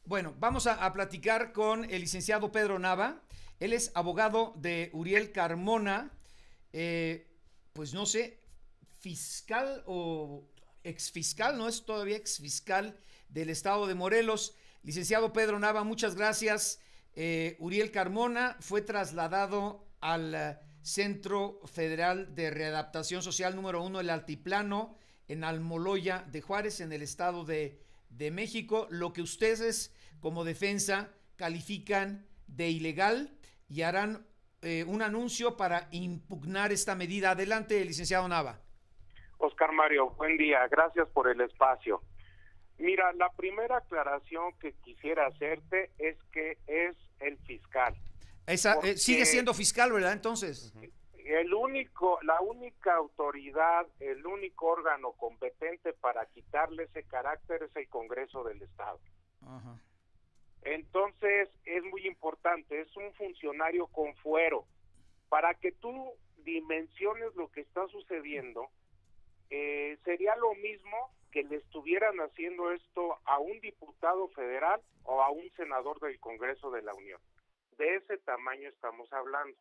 Bueno, vamos a platicar con el licenciado Pedro Nava. Él es abogado de Uriel Carmona, pues no sé, fiscal o exfiscal, no es todavía exfiscal del estado de Morelos. Licenciado Pedro Nava, muchas gracias. Uriel Carmona fue trasladado al Centro Federal de Readaptación Social número 1, el Altiplano, en Almoloya de Juárez, en el estado de México, lo que ustedes como defensa califican de ilegal y harán un anuncio para impugnar esta medida. Adelante, licenciado Nava. Oscar Mario, buen día, gracias por el espacio. Mira, la primera aclaración que quisiera hacerte es que es el fiscal. Sigue siendo fiscal, ¿verdad? Entonces. La única autoridad, el único órgano competente para quitarle ese carácter es el Congreso del Estado. Ajá. Entonces, es muy importante, es un funcionario con fuero. Para que tú dimensiones lo que está sucediendo, sería lo mismo que le estuvieran haciendo esto a un diputado federal o a un senador del Congreso de la Unión. De ese tamaño estamos hablando.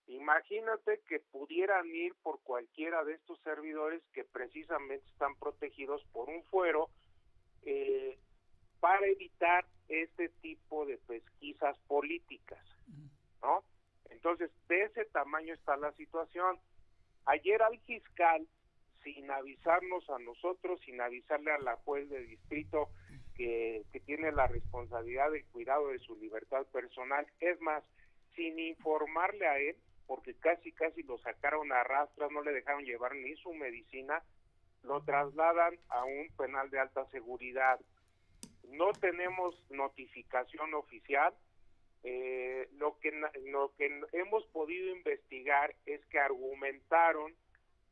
Imagínate que pudieran ir por cualquiera de estos servidores que precisamente están protegidos por un fuero para evitar este tipo de pesquisas políticas, ¿no? Entonces, de ese tamaño está la situación. Ayer al fiscal, sin avisarnos a nosotros, sin avisarle a la juez de distrito que tiene la responsabilidad del cuidado de su libertad personal, es más, sin informarle a él, porque casi lo sacaron a rastras, no le dejaron llevar ni su medicina, lo trasladan a un penal de alta seguridad. No tenemos notificación oficial. Lo que hemos podido investigar es que argumentaron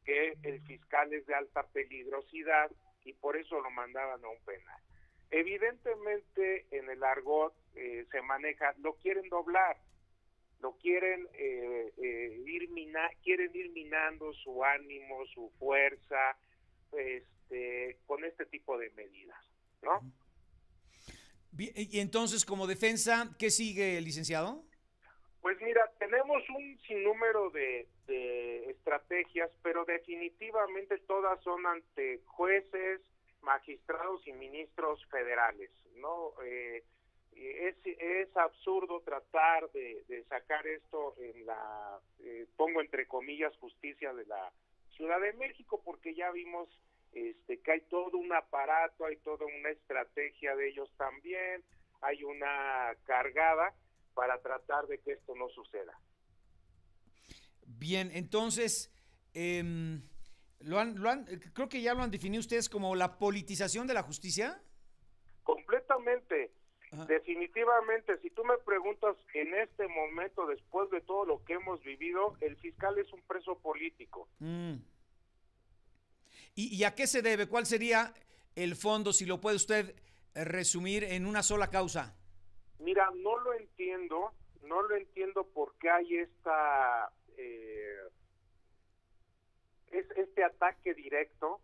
que el fiscal es de alta peligrosidad y por eso lo mandaban a un penal. Evidentemente en el argot se maneja, lo quieren doblar, lo quieren quieren ir minando su ánimo, su fuerza, con este tipo de medidas, ¿no? Bien, y entonces, como defensa, ¿qué sigue, licenciado? Pues mira, tenemos un sinnúmero de estrategias, pero definitivamente todas son ante jueces, magistrados y ministros federales, ¿no? Es absurdo tratar de sacar esto en la, pongo entre comillas, justicia de la Ciudad de México, porque ya vimos que hay todo un aparato, hay toda una estrategia de ellos también, hay una cargada para tratar de que esto no suceda. Bien, entonces, creo que ya lo han definido ustedes como la politización de la justicia. Completamente. Ajá. Definitivamente, si tú me preguntas en este momento, después de todo lo que hemos vivido, el fiscal es un preso político. ¿Y a qué se debe? ¿Cuál sería el fondo, si lo puede usted resumir en una sola causa? Mira, no lo entiendo por qué hay este ataque directo.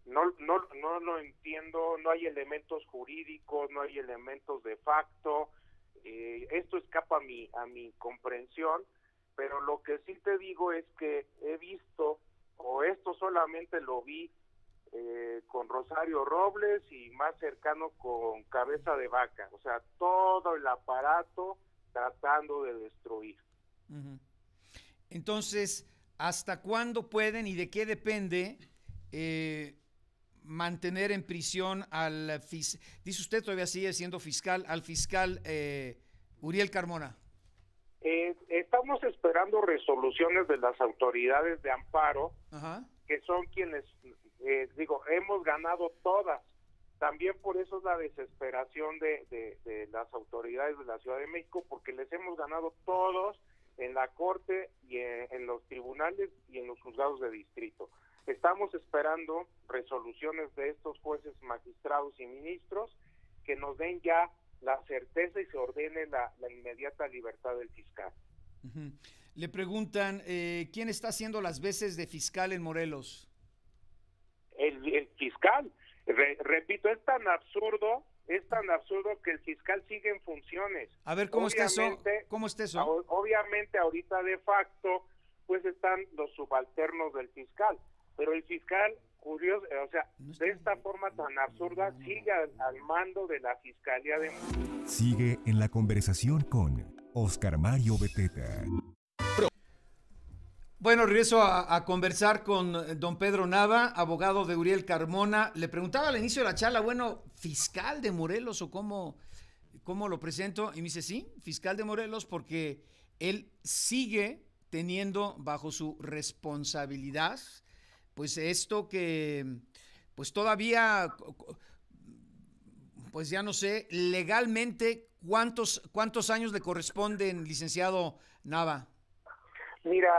No lo entiendo, no hay elementos jurídicos, no hay elementos de facto. Esto escapa a mi comprensión, pero lo que sí te digo es que he visto, o esto solamente lo vi con Rosario Robles y más cercano con Cabeza de Vaca, o sea, todo el aparato tratando de destruir. Uh-huh. Entonces, ¿hasta cuándo pueden y de qué depende mantener en prisión al fiscal? Dice usted, todavía sigue siendo fiscal, al fiscal Uriel Carmona. Estamos esperando resoluciones de las autoridades de amparo, Ajá. que son quienes, hemos ganado todas. También por eso es la desesperación de las autoridades de la Ciudad de México, porque les hemos ganado todos en la corte y en los tribunales y en los juzgados de distrito. Estamos esperando resoluciones de estos jueces, magistrados y ministros que nos den ya la certeza y se ordene la inmediata libertad del fiscal. Uh-huh. Le preguntan, ¿quién está haciendo las veces de fiscal en Morelos? El fiscal. Repito, es tan absurdo es tan absurdo que el fiscal sigue en funciones. A ver, ¿cómo está eso? ¿Cómo está eso? Obviamente ahorita de facto pues están los subalternos del fiscal, pero el fiscal, curioso, o sea, de esta forma tan absurda, sigue al mando de la Fiscalía de... Sigue en la conversación con Oscar Mario Beteta. Bueno, regreso a conversar con don Pedro Nava, abogado de Uriel Carmona. Le preguntaba al inicio de la charla, bueno, ¿fiscal de Morelos o cómo lo presento? Y me dice, sí, fiscal de Morelos, porque él sigue teniendo bajo su responsabilidad, pues esto que, pues todavía, pues ya no sé, legalmente, ¿cuántos años le corresponden, licenciado Nava? Mira,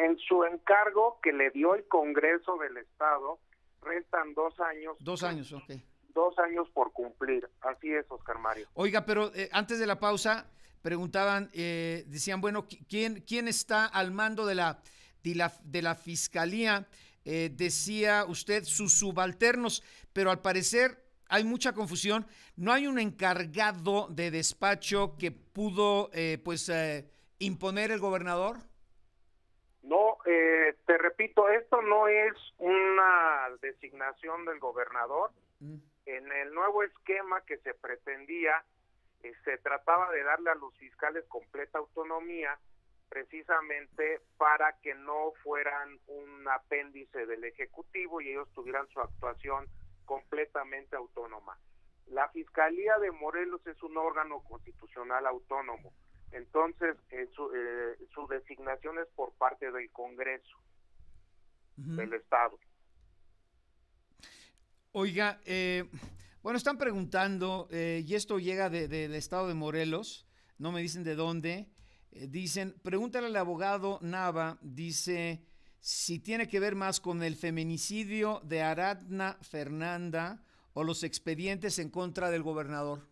en su encargo que le dio el Congreso del Estado, restan 2 años. 2 años, ok. 2 años por cumplir. Así es, Oscar Mario. Oiga, pero antes de la pausa, preguntaban, decían, bueno, ¿quién está al mando de la Fiscalía? Decía usted, sus subalternos, pero al parecer hay mucha confusión. ¿No hay un encargado de despacho que pudo, imponer el gobernador? No, te repito, esto no es una designación del gobernador. En el nuevo esquema que se pretendía, se trataba de darle a los fiscales completa autonomía, precisamente para que no fueran un apéndice del Ejecutivo y ellos tuvieran su actuación completamente autónoma. La Fiscalía de Morelos es un órgano constitucional autónomo. Entonces, su designación es por parte del Congreso del Estado. Oiga, bueno, están preguntando, y esto llega del Estado de Morelos, no me dicen de dónde, dicen, pregúntale al abogado Nava, dice, si tiene que ver más con el feminicidio de Aradna Fernanda o los expedientes en contra del gobernador.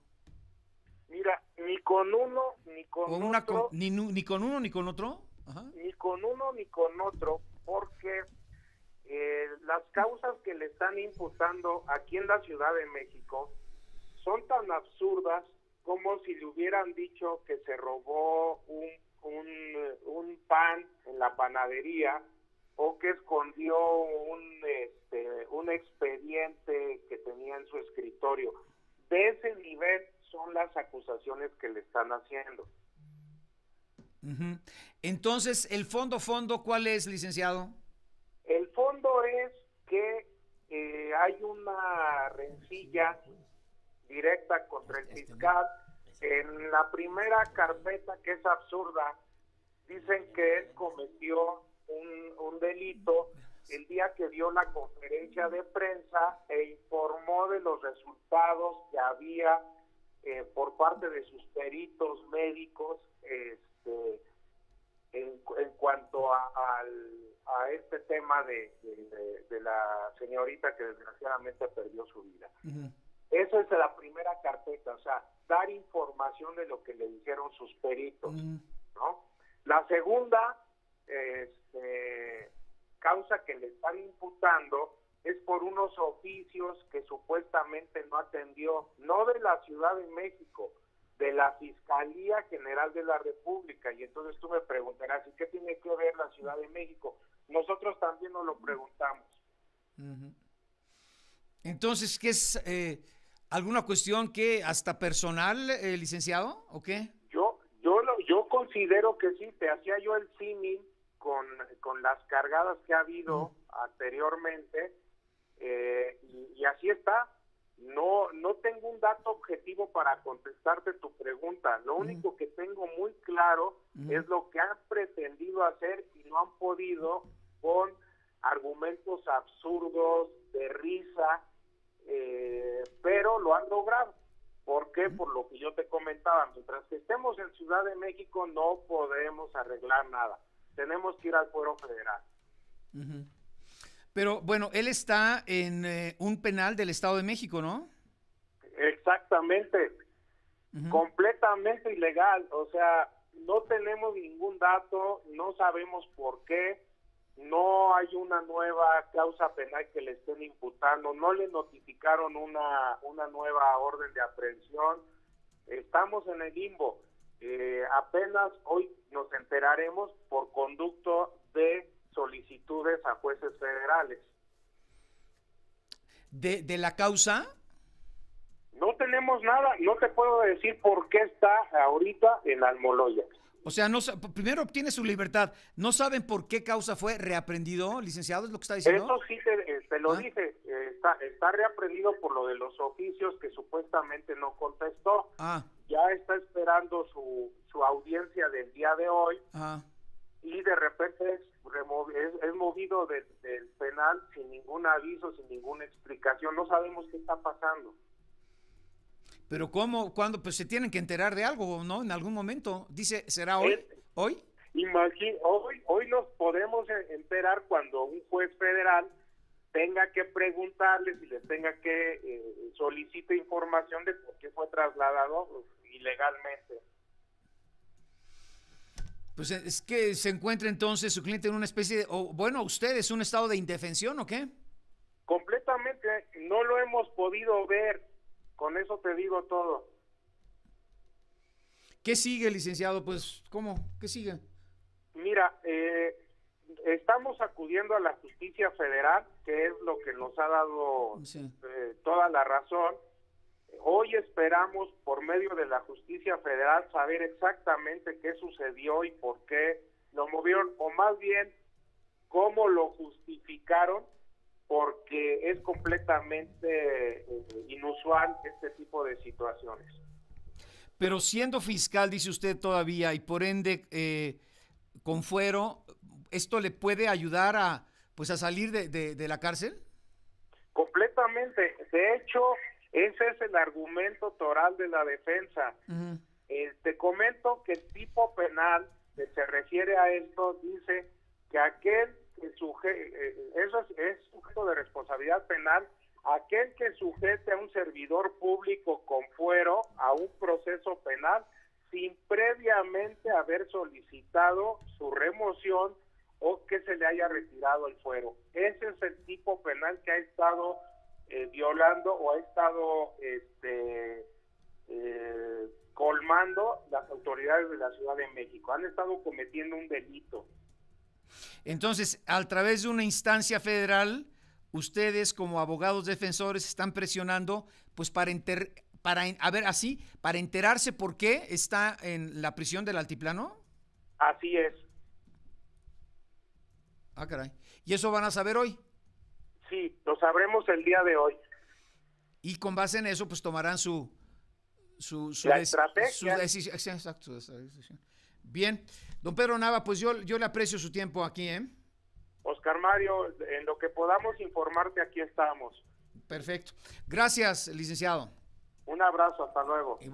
Mira, ni con uno ni con otro. Ni con uno ni con otro. Ajá. Ni con uno ni con otro, porque las causas que le están imputando aquí en la Ciudad de México son tan absurdas como si le hubieran dicho que se robó un pan en la panadería o que escondió un expediente que tenía en su escritorio. De ese nivel son las acusaciones que le están haciendo. Uh-huh. Entonces, ¿el fondo, cuál es, licenciado? El fondo es que hay una rencilla directa contra el fiscal. En la primera carpeta, que es absurda, dicen que él cometió un delito el día que dio la conferencia de prensa e informó de los resultados que había por parte de sus peritos médicos en cuanto a este tema de la señorita que desgraciadamente perdió su vida. Uh-huh. Esa es la primera carpeta, o sea, dar información de lo que le dijeron sus peritos, uh-huh, ¿no? La segunda causa que le están imputando es por unos oficios que supuestamente no atendió, no de la Ciudad de México, de la Fiscalía General de la República. Y entonces tú me preguntarás, ¿y qué tiene que ver la Ciudad de México? Nosotros también nos lo preguntamos. Uh-huh. Entonces, ¿qué es alguna cuestión que hasta personal, licenciado, o qué? Yo considero que sí. Te hacía yo el símil con las cargadas que ha habido anteriormente, y así está. No tengo un dato objetivo para contestarte tu pregunta. Lo único que tengo muy claro es lo que han pretendido hacer y no han podido, con argumentos absurdos, de risa, pero lo han logrado. ¿Por qué? Por lo que yo te comentaba. Mientras que estemos en Ciudad de México no podemos arreglar nada. Tenemos que ir al Fuero Federal. Uh-huh. Pero bueno, él está en un penal del Estado de México, ¿no? Exactamente. Uh-huh. Completamente ilegal. O sea, no tenemos ningún dato, no sabemos por qué. no hay una nueva causa penal que le estén imputando, no le notificaron una nueva orden de aprehensión, estamos en el limbo. Apenas hoy nos enteraremos por conducto de solicitudes a jueces federales. ¿De la causa? No tenemos nada, no te puedo decir por qué está ahorita en Almoloya. O sea, primero obtiene su libertad. ¿No saben por qué causa fue reaprendido, licenciado? ¿Es lo que está diciendo? Eso sí te lo dije. Está reaprendido por lo de los oficios que supuestamente no contestó. Ya está esperando su audiencia del día de hoy. Y de repente es movido del penal sin ningún aviso, sin ninguna explicación. No sabemos qué está pasando. Pero ¿cómo? ¿Cuándo? Pues se tienen que enterar de algo, ¿no? En algún momento. Dice, ¿será hoy? ¿Hoy? Hoy nos podemos enterar cuando un juez federal tenga que preguntarles y les tenga que solicite información de por qué fue trasladado ilegalmente. Pues es que se encuentra entonces su cliente en una especie de, ustedes, un estado de indefensión, ¿o qué? Completamente, no lo hemos podido ver. Con eso te digo todo. ¿Qué sigue, licenciado? Pues, ¿cómo? ¿Qué sigue? Mira, estamos acudiendo a la justicia federal, que es lo que nos ha dado toda la razón. Hoy esperamos, por medio de la justicia federal, saber exactamente qué sucedió y por qué lo movieron, o más bien, cómo lo justificaron, porque es completamente inusual este tipo de situaciones. Pero siendo fiscal, dice usted todavía, y por ende con fuero, ¿esto le puede ayudar a salir de la cárcel? Completamente. De hecho, ese es el argumento toral de la defensa. Te comento que el tipo penal que se refiere a esto dice que aquel eso es sujeto de responsabilidad penal, aquel que sujete a un servidor público con fuero a un proceso penal sin previamente haber solicitado su remoción o que se le haya retirado el fuero. Ese es el tipo penal que ha estado violando o ha estado colmando las autoridades de la Ciudad de México. Han estado cometiendo un delito. Entonces, a través de una instancia federal, ustedes como abogados defensores están presionando pues para enterarse por qué está en la prisión del Altiplano. Así es. Ah, caray. ¿Y eso van a saber hoy? Sí, lo sabremos el día de hoy. Y con base en eso, pues tomarán su estrategia. Exacto, decisión. Bien, don Pedro Nava, pues yo le aprecio su tiempo aquí, ¿eh? Oscar Mario, en lo que podamos informarte, aquí estamos. Perfecto. Gracias, licenciado. Un abrazo, hasta luego. Igualmente.